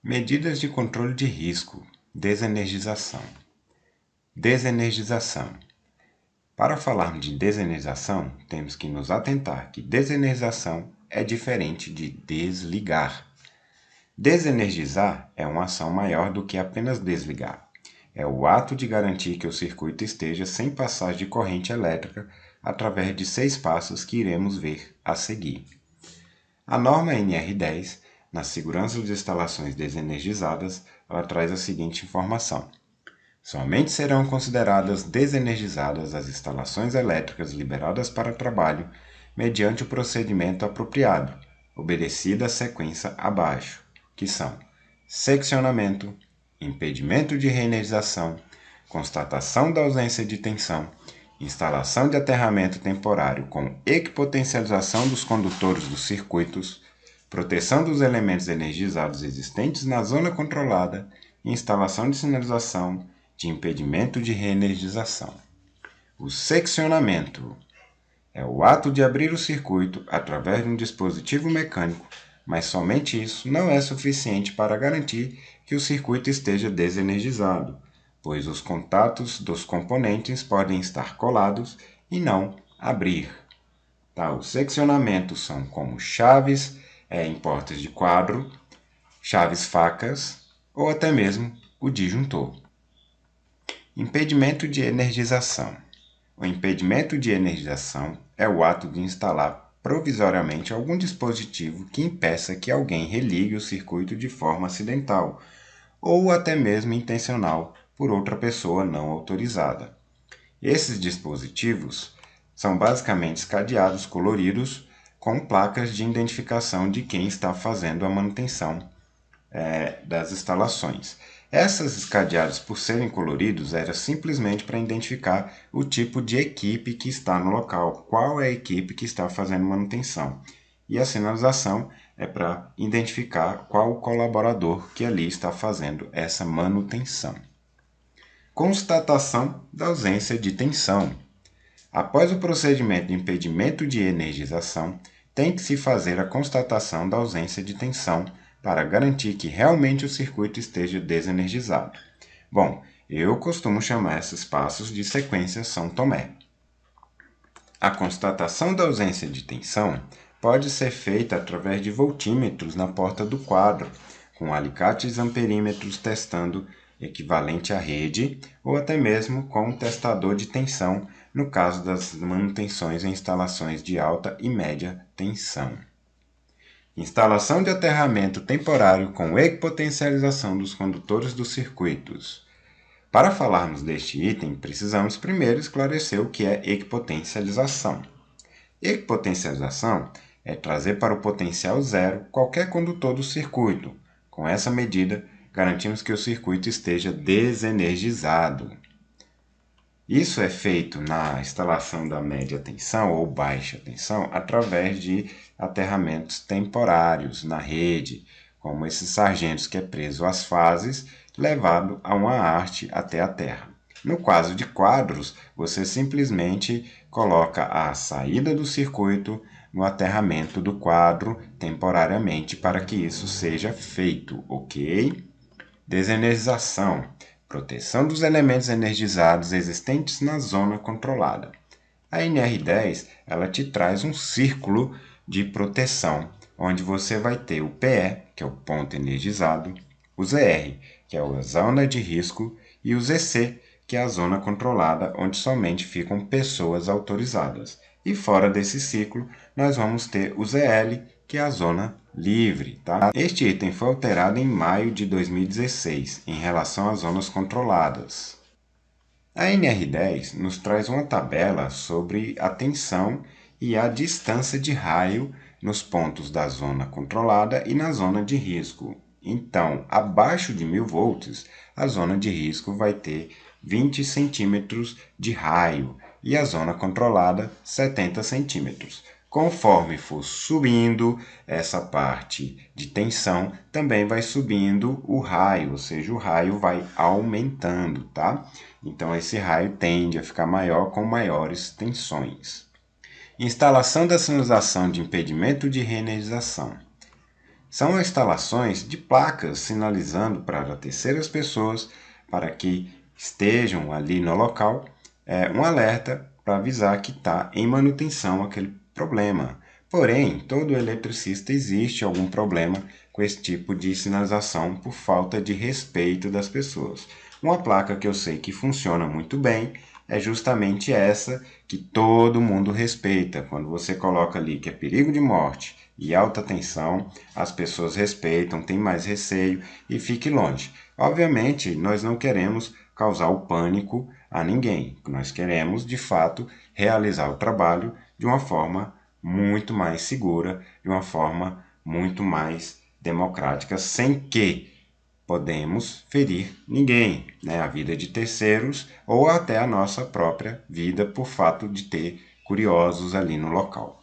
Medidas de controle de risco, desenergização. Desenergização. Para falarmos de desenergização, temos que nos atentar que desenergização é diferente de desligar. Desenergizar é uma ação maior do que apenas desligar. É o ato de garantir que o circuito esteja sem passagem de corrente elétrica através de 6 passos que iremos ver a seguir. A norma NR10, na segurança de instalações desenergizadas, ela traz a seguinte informação. Somente serão consideradas desenergizadas as instalações elétricas liberadas para trabalho mediante o procedimento apropriado, obedecida a sequência abaixo, que são seccionamento, impedimento de reenergização, constatação da ausência de tensão, instalação de aterramento temporário com equipotencialização dos condutores dos circuitos, proteção dos elementos energizados existentes na zona controlada e instalação de sinalização de impedimento de reenergização. O seccionamento é o ato de abrir o circuito através de um dispositivo mecânico, mas somente isso não é suficiente para garantir que o circuito esteja desenergizado, pois os contatos dos componentes podem estar colados e não abrir. Tá? Os seccionamentos são como chaves em portas de quadro, chaves facas ou até mesmo o disjuntor. Impedimento de energização. O impedimento de energização é o ato de instalar provisoriamente algum dispositivo que impeça que alguém religue o circuito de forma acidental ou até mesmo intencional por outra pessoa não autorizada. Esses dispositivos são basicamente cadeados coloridos com placas de identificação de quem está fazendo a manutenção das instalações. Essas cadeados, por serem coloridos, era simplesmente para identificar o tipo de equipe que está no local, qual é a equipe que está fazendo manutenção. E a sinalização é para identificar qual o colaborador que ali está fazendo essa manutenção. Constatação da ausência de tensão. Após o procedimento de impedimento de energização, tem que se fazer a constatação da ausência de tensão para garantir que realmente o circuito esteja desenergizado. Bom, eu costumo chamar esses passos de sequência São Tomé. A constatação da ausência de tensão pode ser feita através de voltímetros na porta do quadro, com alicates amperímetros testando equivalente à rede, ou até mesmo com um testador de tensão, no caso das manutenções em instalações de alta e média tensão. Instalação de aterramento temporário com equipotencialização dos condutores dos circuitos. Para falarmos deste item, precisamos primeiro esclarecer o que é equipotencialização. Equipotencialização é trazer para o potencial zero qualquer condutor do circuito. Com essa medida, garantimos que o circuito esteja desenergizado. Isso é feito na instalação da média tensão ou baixa tensão através de aterramentos temporários na rede, como esses sargentos que é preso às fases, levado a uma haste até a terra. No caso de quadros, você simplesmente coloca a saída do circuito no aterramento do quadro temporariamente para que isso seja feito, ok? Desenergização. Proteção dos elementos energizados existentes na zona controlada. A NR10 ela te traz um círculo de proteção, onde você vai ter o PE, que é o ponto energizado, o ZR, que é a zona de risco, e o ZC, que é a zona controlada, onde somente ficam pessoas autorizadas. E fora desse ciclo, nós vamos ter o ZL, que é a zona livre. Tá? Este item foi alterado em maio de 2016, em relação às zonas controladas. A NR10 nos traz uma tabela sobre a tensão e a distância de raio nos pontos da zona controlada e na zona de risco. Então, abaixo de 1000 volts, a zona de risco vai ter 20 centímetros de raio e a zona controlada 70 centímetros. Conforme for subindo essa parte de tensão, também vai subindo o raio, ou seja, o raio vai aumentando, tá? Então, esse raio tende a ficar maior com maiores tensões. Instalação da sinalização de impedimento de reenergização. São instalações de placas sinalizando para terceiras pessoas para que estejam ali no local um alerta para avisar que está em manutenção aquele problema. Porém, todo eletricista existe algum problema com esse tipo de sinalização por falta de respeito das pessoas. Uma placa que eu sei que funciona muito bem é justamente essa que todo mundo respeita. Quando você coloca ali que é perigo de morte e alta tensão, as pessoas respeitam, têm mais receio e fique longe. Obviamente, nós não queremos causar o pânico a ninguém. Nós queremos, de fato, realizar o trabalho de uma forma muito mais segura, de uma forma muito mais democrática, sem que podemos ferir ninguém, né? A vida de terceiros ou até a nossa própria vida por fato de ter curiosos ali no local.